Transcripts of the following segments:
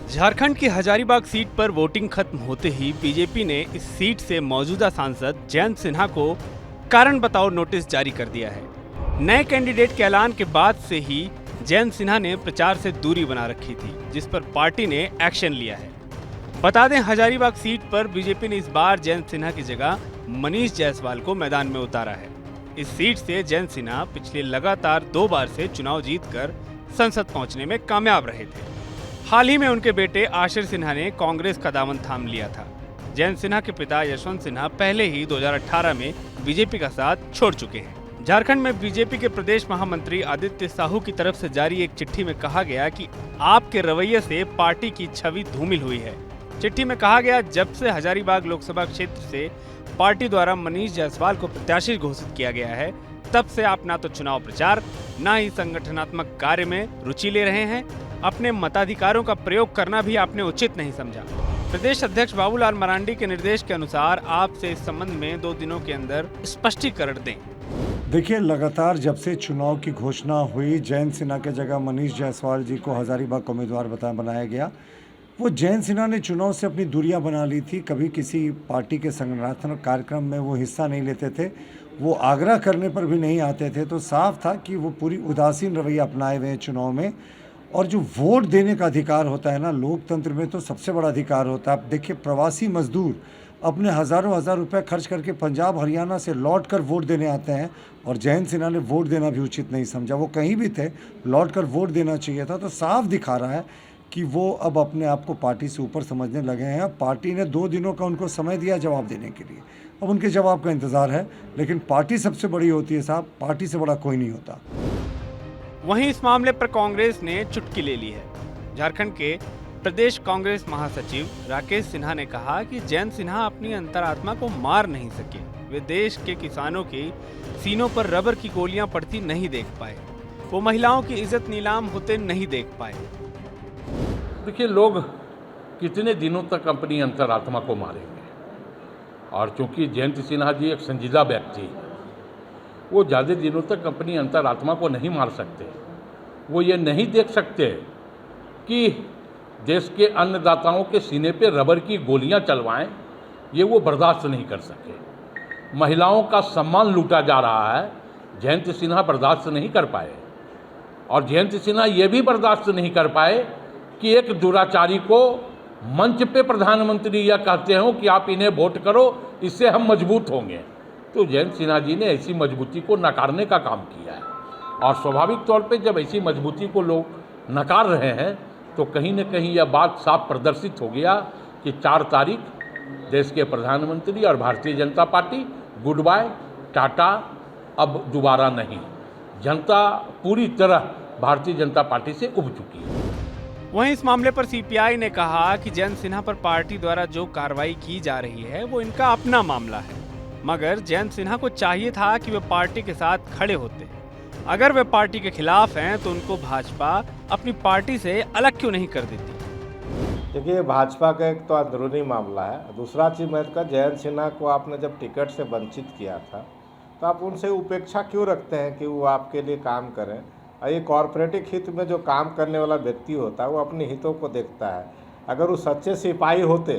झारखंड की हजारीबाग सीट पर वोटिंग खत्म होते ही बीजेपी ने इस सीट से मौजूदा सांसद जयंत सिन्हा को कारण बताओ नोटिस जारी कर दिया है। नए कैंडिडेट के ऐलान के बाद से ही जयंत सिन्हा ने प्रचार से दूरी बना रखी थी, जिस पर पार्टी ने एक्शन लिया है। बता दें, हजारीबाग सीट पर बीजेपी ने इस बार जयंत सिन्हा की जगह मनीष जायसवाल को मैदान में उतारा है। इस सीट से जयंत सिन्हा पिछले लगातार 2 बार से चुनाव जीतकर संसद पहुंचने में कामयाब रहे थे। हाल ही में उनके बेटे आशीष सिन्हा ने कांग्रेस का दामन थाम लिया था। जयंत सिन्हा के पिता यशवंत सिन्हा पहले ही 2018 में बीजेपी का साथ छोड़ चुके हैं। झारखंड में बीजेपी के प्रदेश महामंत्री आदित्य साहू की तरफ से जारी एक चिट्ठी में कहा गया कि आपके रवैये से पार्टी की छवि धूमिल हुई है। चिट्ठी में कहा गया, जब से हजारीबाग लोकसभा क्षेत्र से पार्टी द्वारा मनीष जायसवाल को प्रत्याशी घोषित किया गया है, तब से आप ना तो चुनाव प्रचार न ही संगठनात्मक कार्य में रुचि ले रहे हैं। अपने मताधिकारों का प्रयोग करना भी आपने उचित नहीं समझा। प्रदेश अध्यक्ष बाबूलाल मरांडी के निर्देश के अनुसार आपसे इस संबंध में 2 दिनों के अंदर स्पष्टीकरण दें। देखिए, लगातार जब से चुनाव की घोषणा हुई, जयंत सिन्हा के जगह मनीष जायसवाल जी को हजारीबाग का उम्मीदवार बनाया गया। वो जयंत सिन्हा ने चुनाव से अपनी दूरियां बना ली थी। कभी किसी पार्टी के संगठनात्मक कार्यक्रम में वो हिस्सा नहीं लेते थे, वो आग्रह करने पर भी नहीं आते थे। तो साफ था कि वो पूरी उदासीन रवैया अपनाए हुए हैं चुनाव में। और जो वोट देने का अधिकार होता है ना, लोकतंत्र में तो सबसे बड़ा अधिकार होता है। आप देखिए, प्रवासी मजदूर अपने हज़ारों हज़ार रुपए खर्च करके पंजाब हरियाणा से लौट कर वोट देने आते हैं, और जयंत सिन्हा ने वोट देना भी उचित नहीं समझा। वो कहीं भी थे, लौट कर वोट देना चाहिए था। तो साफ दिखा रहा है कि वो अब अपने आप को पार्टी से ऊपर समझने लगे हैं। पार्टी ने 2 दिनों का उनको समय दिया जवाब देने के लिए। अब उनके जवाब का इंतज़ार है, लेकिन पार्टी सबसे बड़ी होती है साहब, पार्टी से बड़ा कोई नहीं होता। वहीं इस मामले पर कांग्रेस ने चुटकी ले ली है। झारखंड के प्रदेश कांग्रेस महासचिव राकेश सिन्हा ने कहा कि जयंत सिन्हा अपनी अंतरात्मा को मार नहीं सके। वे देश के किसानों की सीनों पर रबर की गोलियां पड़ती नहीं देख पाए। वो महिलाओं की इज्जत नीलाम होते नहीं देख पाए। देखिए, लोग कितने दिनों तक अपनी अंतरात्मा को मारेंगे, और चूंकि जयंत सिन्हा जी एक संजीदा व्यक्ति है, वो ज़्यादा दिनों तक अपनी अंतरात्मा को नहीं मार सकते। वो ये नहीं देख सकते कि देश के अन्नदाताओं के सीने पे रबर की गोलियां चलवाएं, ये वो बर्दाश्त नहीं कर सके। महिलाओं का सम्मान लूटा जा रहा है, जयंत सिन्हा बर्दाश्त नहीं कर पाए। और जयंत सिन्हा ये भी बर्दाश्त नहीं कर पाए कि एक दुराचारी को मंच पे प्रधानमंत्री यह कहते हो कि आप इन्हें वोट करो, इससे हम मजबूत होंगे। तो जयंत सिन्हा जी ने ऐसी मजबूती को नकारने का काम किया है। और स्वाभाविक तौर पे जब ऐसी मजबूती को लोग नकार रहे हैं, तो कहीं न कहीं यह बात साफ प्रदर्शित हो गया कि 4 तारीख देश के प्रधानमंत्री और Bharatiya Janata party good bye Tata, अब दोबारा नहीं। जनता पूरी तरह भारतीय जनता पार्टी से उब चुकी है। वहीं इस मामले पर सीपीआई ने कहा कि जयंत सिन्हा पर पार्टी द्वारा जो कार्रवाई की जा रही है वो इनका अपना मामला है, मगर जयंत सिन्हा को चाहिए था कि वे पार्टी के साथ खड़े होते। अगर वे पार्टी के खिलाफ हैं तो उनको भाजपा अपनी पार्टी से अलग क्यों नहीं कर देती। देखिए, भाजपा का एक तो अंदरूनी मामला है। दूसरा चीज़ मैं कहता, जयंत सिन्हा को आपने जब टिकट से वंचित किया था, तो आप उनसे उपेक्षा क्यों रखते हैं कि वो आपके लिए काम करें। और ये कॉरपोरेटिव हित में जो काम करने वाला व्यक्ति होता है, वो अपने हितों को देखता है। अगर वो सच्चे सिपाही होते,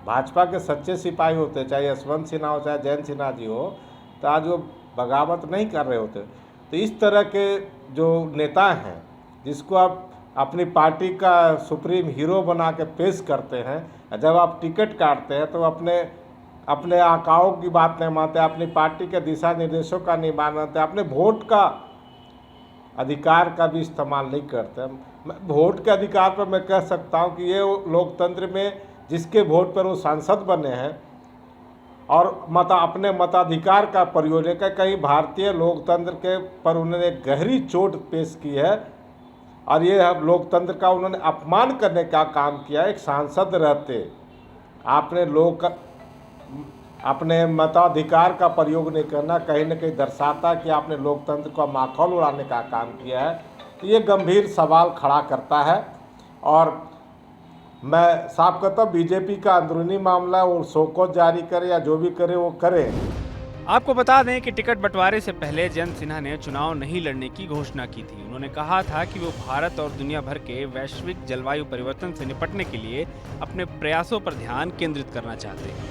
भाजपा के सच्चे सिपाही होते, चाहे यशवंत सिन्हा हो चाहे जयंत सिन्हा जी हो, तो आज वो बगावत नहीं कर रहे होते। तो इस तरह के जो नेता हैं, जिसको आप अपनी पार्टी का सुप्रीम हीरो बना के पेश करते हैं, जब आप टिकट काटते हैं तो अपने आकाओं की बात नहीं मानते, अपनी पार्टी के दिशा निर्देशों का नहीं मानते, अपने वोट का अधिकार का भी इस्तेमाल नहीं करते। वोट के अधिकार पर मैं कह सकता हूँ कि ये लोकतंत्र में जिसके वोट पर वो सांसद बने हैं और अपने मताधिकार का प्रयोग है, कहीं भारतीय लोकतंत्र के पर उन्होंने एक गहरी चोट पेश की है। और ये लोकतंत्र का उन्होंने अपमान करने का काम किया। एक सांसद रहते आपने अपने मताधिकार का प्रयोग नहीं करना, कहीं न कहीं दर्शाता कि आपने लोकतंत्र का माखौल उड़ाने का काम किया है। तो ये गंभीर सवाल खड़ा करता है। और मैं साफ कहता हूँ, बीजेपी का अंदरूनी मामला, वो शोकॉज जारी करे या जो भी करे वो करे। आपको बता दें कि टिकट बंटवारे से पहले जयंत सिन्हा ने चुनाव नहीं लड़ने की घोषणा की थी। उन्होंने कहा था कि वो भारत और दुनिया भर के वैश्विक जलवायु परिवर्तन से निपटने के लिए अपने प्रयासों पर ध्यान केंद्रित करना चाहते हैं।